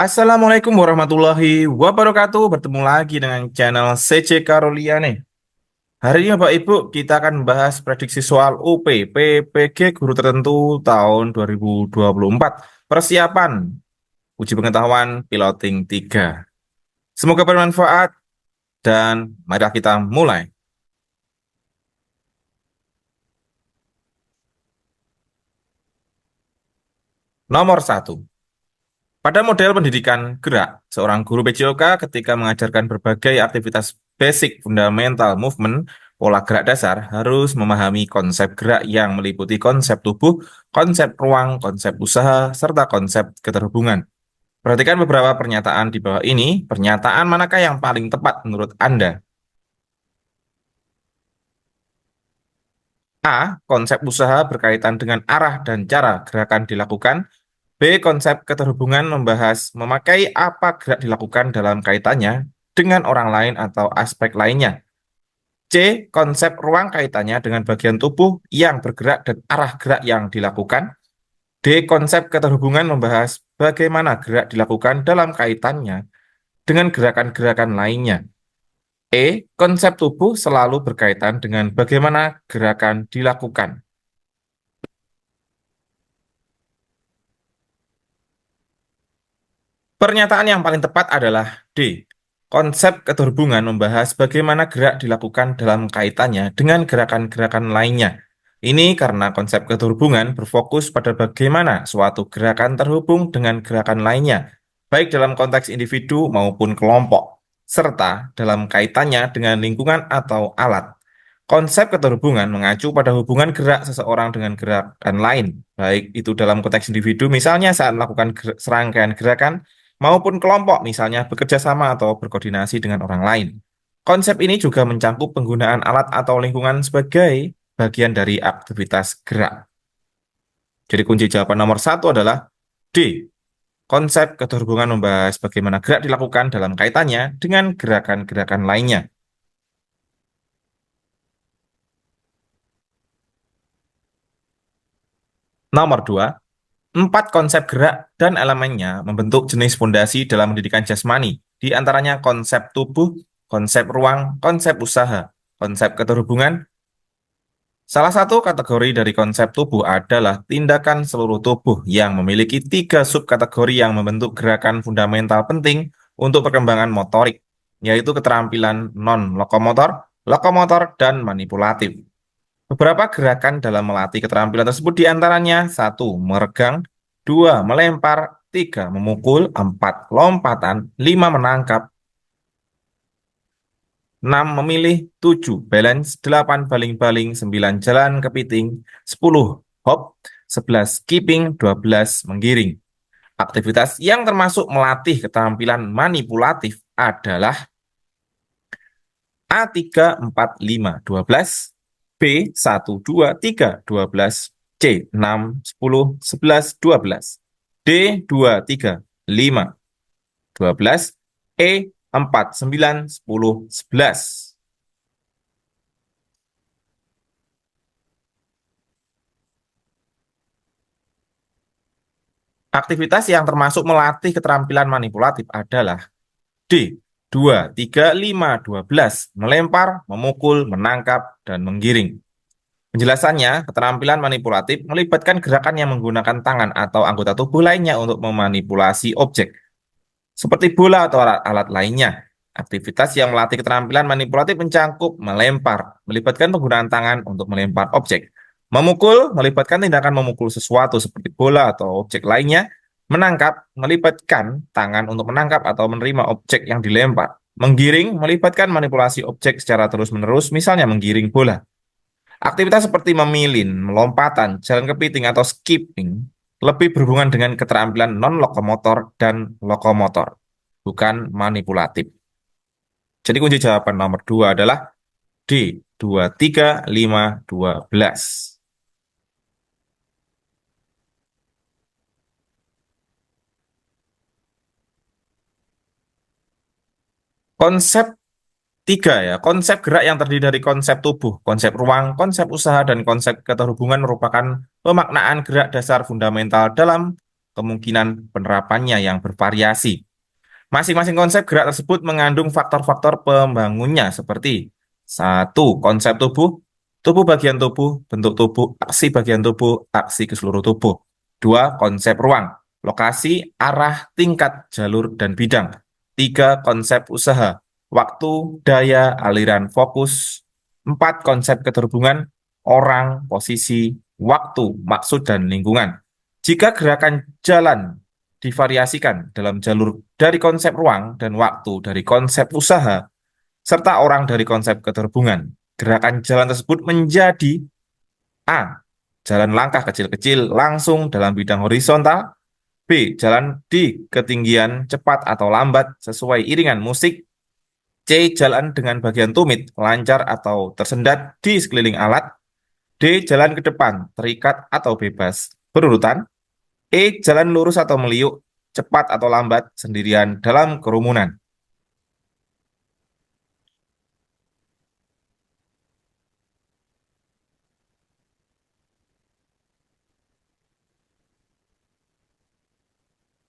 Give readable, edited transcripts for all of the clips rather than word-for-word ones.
Assalamualaikum warahmatullahi wabarakatuh. Bertemu lagi dengan channel CC Karolia nih. Hari ini Bapak Ibu kita akan membahas prediksi soal UP PPG Guru Tertentu tahun 2024. Persiapan uji pengetahuan piloting 3. Semoga bermanfaat dan marilah kita mulai. Nomor 1. Pada model pendidikan gerak, seorang guru PJOK ketika mengajarkan berbagai aktivitas basic fundamental movement, pola gerak dasar harus memahami konsep gerak yang meliputi konsep tubuh, konsep ruang, konsep usaha, serta konsep keterhubungan. Perhatikan beberapa pernyataan di bawah ini. Pernyataan manakah yang paling tepat menurut Anda? A. Konsep usaha berkaitan dengan arah dan cara gerakan dilakukan. B. Konsep keterhubungan membahas memakai apa gerak dilakukan dalam kaitannya dengan orang lain atau aspek lainnya. C. Konsep ruang kaitannya dengan bagian tubuh yang bergerak dan arah gerak yang dilakukan. D. Konsep keterhubungan membahas bagaimana gerak dilakukan dalam kaitannya dengan gerakan-gerakan lainnya. E. Konsep tubuh selalu berkaitan dengan bagaimana gerakan dilakukan. Pernyataan yang paling tepat adalah D. Konsep keterhubungan membahas bagaimana gerak dilakukan dalam kaitannya dengan gerakan-gerakan lainnya. Ini karena konsep keterhubungan berfokus pada bagaimana suatu gerakan terhubung dengan gerakan lainnya, baik dalam konteks individu maupun kelompok, serta dalam kaitannya dengan lingkungan atau alat. Konsep keterhubungan mengacu pada hubungan gerak seseorang dengan gerakan lain, baik itu dalam konteks individu, misalnya saat melakukan serangkaian gerakan, maupun kelompok, misalnya bekerja sama atau berkoordinasi dengan orang lain. Konsep ini juga mencangkup penggunaan alat atau lingkungan sebagai bagian dari aktivitas gerak. Jadi kunci jawaban nomor 1 adalah D. Konsep keterhubungan membahas bagaimana gerak dilakukan dalam kaitannya dengan gerakan-gerakan lainnya. Nomor 2. 4 konsep gerak dan elemennya membentuk jenis fondasi dalam pendidikan jasmani, di antaranya konsep tubuh, konsep ruang, konsep usaha, konsep keterhubungan. Salah satu kategori dari konsep tubuh adalah tindakan seluruh tubuh yang memiliki 3 subkategori yang membentuk gerakan fundamental penting untuk perkembangan motorik, yaitu keterampilan non-lokomotor, lokomotor, dan manipulatif. Beberapa gerakan dalam melatih keterampilan tersebut diantaranya 1. Meregang, 2. Melempar, 3. Memukul, 4. Lompatan, 5. Menangkap, 6. Memilih, 7. Balance, 8. Baling-baling, 9. Jalan kepiting, 10. Hop, 11. Skipping, 12. Menggiring. Aktivitas yang termasuk melatih keterampilan manipulatif adalah A3, 4, 5, 12, B1, 2, 3, 12, C6, 10, 11, 12, D2, 3, 5, 12, E4, 9, 10, 11. Aktivitas yang termasuk melatih keterampilan manipulatif adalah D2, 3, 5, 12, melempar, memukul, menangkap, dan menggiring. Penjelasannya, keterampilan manipulatif melibatkan gerakan yang menggunakan tangan atau anggota tubuh lainnya untuk memanipulasi objek, seperti bola atau alat-alat lainnya. Aktivitas yang melatih keterampilan manipulatif mencangkup melempar, melibatkan penggunaan tangan untuk melempar objek. Memukul, melibatkan tindakan memukul sesuatu seperti bola atau objek lainnya. Menangkap, melibatkan tangan untuk menangkap atau menerima objek yang dilempar. Menggiring, melibatkan manipulasi objek secara terus-menerus, misalnya menggiring bola. Aktivitas seperti memilin, melompatan, jalan kepiting, atau skipping lebih berhubungan dengan keterampilan non-lokomotor dan lokomotor, bukan manipulatif. Jadi kunci jawaban nomor 2 adalah D2, 3, 5, 12. Konsep 3 ya, konsep gerak yang terdiri dari konsep tubuh, konsep ruang, konsep usaha, dan konsep keterhubungan merupakan pemaknaan gerak dasar fundamental dalam kemungkinan penerapannya yang bervariasi. Masing-masing konsep gerak tersebut mengandung faktor-faktor pembangunnya seperti satu, konsep tubuh, tubuh bagian tubuh, bentuk tubuh, aksi bagian tubuh, aksi ke seluruh tubuh. Dua, konsep ruang, lokasi, arah, tingkat, jalur, dan bidang. Tiga, konsep usaha, waktu, daya, aliran, fokus. Empat, konsep keterhubungan, orang, posisi, waktu, maksud, dan lingkungan. Jika gerakan jalan divariasikan dalam jalur dari konsep ruang dan waktu dari konsep usaha, serta orang dari konsep keterhubungan. Gerakan jalan tersebut menjadi A. Jalan langkah kecil-kecil langsung dalam bidang horizontal. B. Jalan di ketinggian cepat atau lambat sesuai iringan musik. C. Jalan dengan bagian tumit, lancar atau tersendat di sekeliling alat. D. Jalan ke depan, terikat atau bebas. Berurutan. E. Jalan lurus atau meliuk, cepat atau lambat, sendirian dalam kerumunan.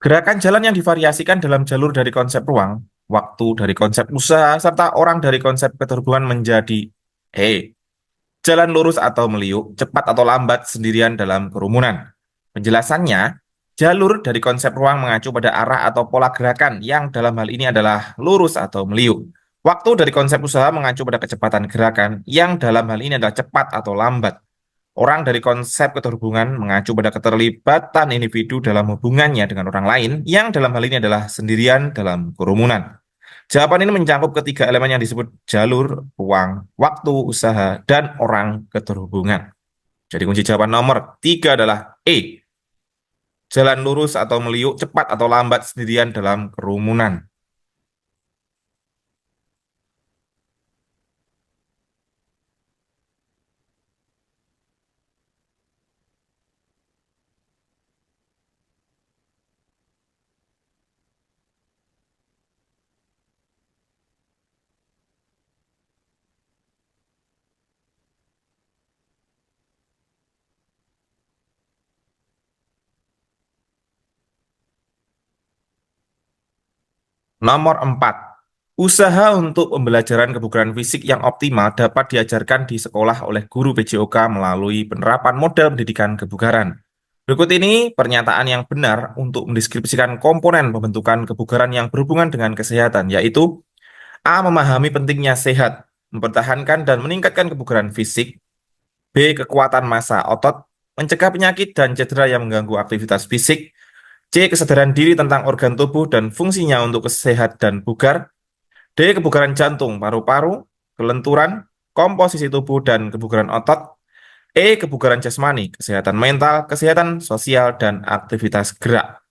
Gerakan jalan yang divariasikan dalam jalur dari konsep ruang, waktu dari konsep usaha, serta orang dari konsep keterhubungan menjadi E. Jalan lurus atau meliuk, cepat atau lambat, sendirian dalam kerumunan. Penjelasannya, jalur dari konsep ruang mengacu pada arah atau pola gerakan yang dalam hal ini adalah lurus atau meliuk. Waktu dari konsep usaha mengacu pada kecepatan gerakan yang dalam hal ini adalah cepat atau lambat. Orang dari konsep keterhubungan mengacu pada keterlibatan individu dalam hubungannya dengan orang lain yang dalam hal ini adalah sendirian dalam kerumunan. Jawaban ini mencakup ketiga elemen yang disebut jalur, ruang, waktu, usaha, dan orang keterhubungan. Jadi kunci jawaban nomor 3 adalah E. Jalan lurus atau meliuk, cepat atau lambat, sendirian dalam kerumunan. Nomor 4. Usaha untuk pembelajaran kebugaran fisik yang optimal dapat diajarkan di sekolah oleh guru PJOK melalui penerapan model pendidikan kebugaran. Berikut ini pernyataan yang benar untuk mendeskripsikan komponen pembentukan kebugaran yang berhubungan dengan kesehatan, yaitu A. Memahami pentingnya sehat, mempertahankan dan meningkatkan kebugaran fisik. B. Kekuatan massa otot, mencegah penyakit dan cedera yang mengganggu aktivitas fisik. C. Kesadaran diri tentang organ tubuh dan fungsinya untuk sehat dan bugar. D. Kebugaran jantung, paru-paru, kelenturan, komposisi tubuh, dan kebugaran otot. E. Kebugaran jasmani, kesehatan mental, kesehatan sosial, dan aktivitas gerak.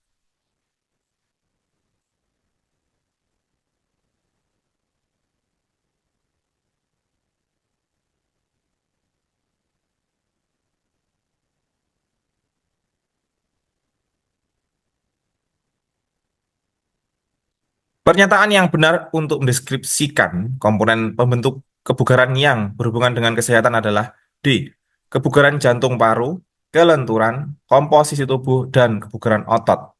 Pernyataan yang benar untuk mendeskripsikan komponen pembentuk kebugaran yang berhubungan dengan kesehatan adalah D. Kebugaran jantung paru, kelenturan, komposisi tubuh, dan kebugaran otot.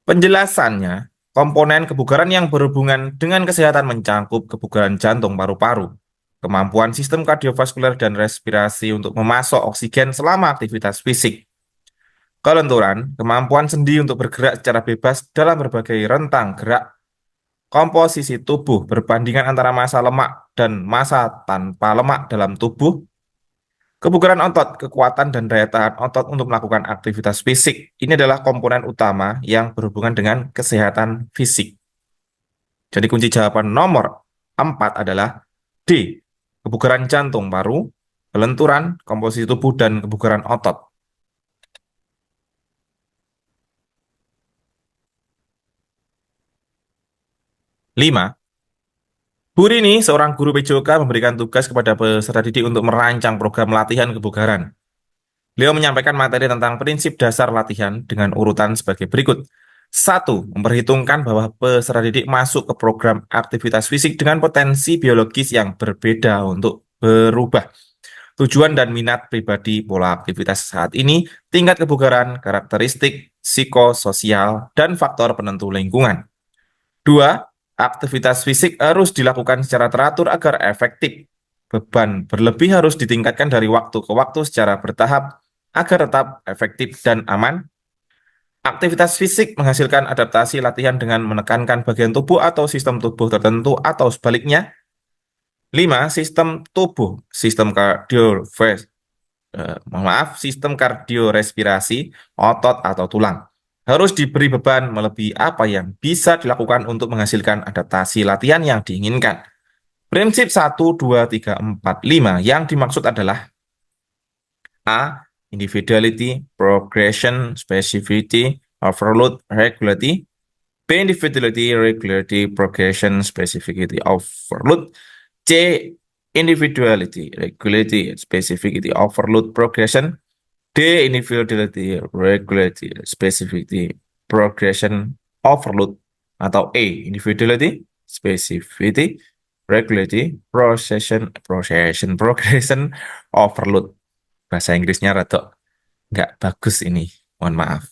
Penjelasannya, komponen kebugaran yang berhubungan dengan kesehatan mencakup kebugaran jantung paru-paru, kemampuan sistem kardiovaskuler dan respirasi untuk memasok oksigen selama aktivitas fisik, kelenturan, kemampuan sendi untuk bergerak secara bebas dalam berbagai rentang gerak, komposisi tubuh perbandingan antara massa lemak dan massa tanpa lemak dalam tubuh, kebugaran otot, kekuatan dan daya tahan otot untuk melakukan aktivitas fisik. Ini adalah komponen utama yang berhubungan dengan kesehatan fisik. Jadi kunci jawaban nomor 4 adalah D. Kebugaran jantung paru, kelenturan, komposisi tubuh, dan kebugaran otot. 5. Bu Rini, seorang guru PJOK, memberikan tugas kepada peserta didik untuk merancang program latihan kebugaran. Beliau menyampaikan materi tentang prinsip dasar latihan dengan urutan sebagai berikut. 1. Memperhitungkan bahwa peserta didik masuk ke program aktivitas fisik dengan potensi biologis yang berbeda untuk berubah. tujuan dan minat pribadi, pola aktivitas saat ini, tingkat kebugaran, karakteristik, psikososial, dan faktor penentu lingkungan. 2. Aktivitas fisik harus dilakukan secara teratur agar efektif. Beban berlebih harus ditingkatkan dari waktu ke waktu secara bertahap agar tetap efektif dan aman. Aktivitas fisik menghasilkan adaptasi latihan dengan menekankan bagian tubuh atau sistem tubuh tertentu atau sebaliknya. 5. Sistem kardiorespirasi, otot atau tulang. Harus diberi beban melebihi apa yang bisa dilakukan untuk menghasilkan adaptasi latihan yang diinginkan. Prinsip 1, 2, 3, 4, 5 yang dimaksud adalah A. Individuality, progression, specificity, overload, regularity. B. Individuality, regularity, progression, specificity, overload. C. Individuality, regularity, specificity, overload, progression. D. Individuality, regularity, specificity, progression, overload. Atau E. Individuality, specificity, regularity, progression, overload. Bahasa Inggrisnya rada nggak bagus ini, mohon maaf.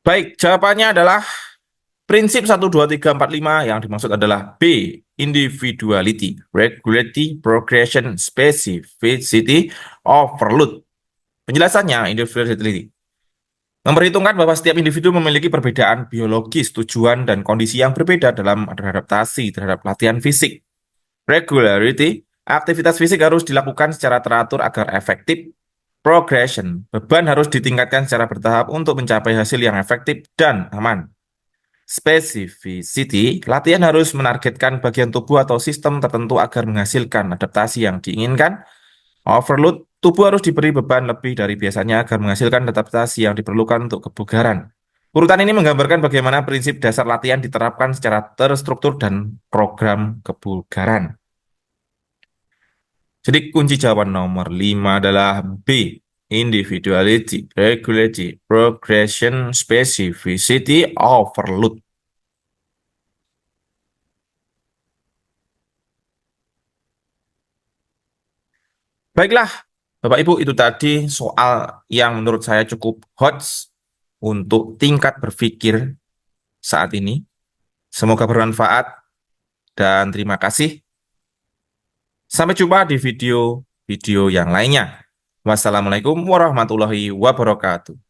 Baik, jawabannya adalah prinsip 1, 2, 3, 4, 5 yang dimaksud adalah B. Individuality, regularity, progression, specificity, overload. Penjelasannya, individuality memperhitungkan bahwa setiap individu memiliki perbedaan biologis, tujuan, dan kondisi yang berbeda dalam beradaptasi terhadap latihan fisik. Regularity, aktivitas fisik harus dilakukan secara teratur agar efektif. Progression, beban harus ditingkatkan secara bertahap untuk mencapai hasil yang efektif dan aman. Specificity, latihan harus menargetkan bagian tubuh atau sistem tertentu agar menghasilkan adaptasi yang diinginkan. Overload, tubuh harus diberi beban lebih dari biasanya agar menghasilkan adaptasi yang diperlukan untuk kebugaran. Urutan ini menggambarkan bagaimana prinsip dasar latihan diterapkan secara terstruktur dan program kebugaran. Jadi kunci jawaban nomor 5 adalah B. Individuality, regularity, progression, specificity, overload. Baiklah, Bapak Ibu, itu tadi soal yang menurut saya cukup hot untuk tingkat berpikir saat ini. Semoga bermanfaat dan terima kasih. Sampai jumpa di video-video yang lainnya. Wassalamualaikum warahmatullahi wabarakatuh.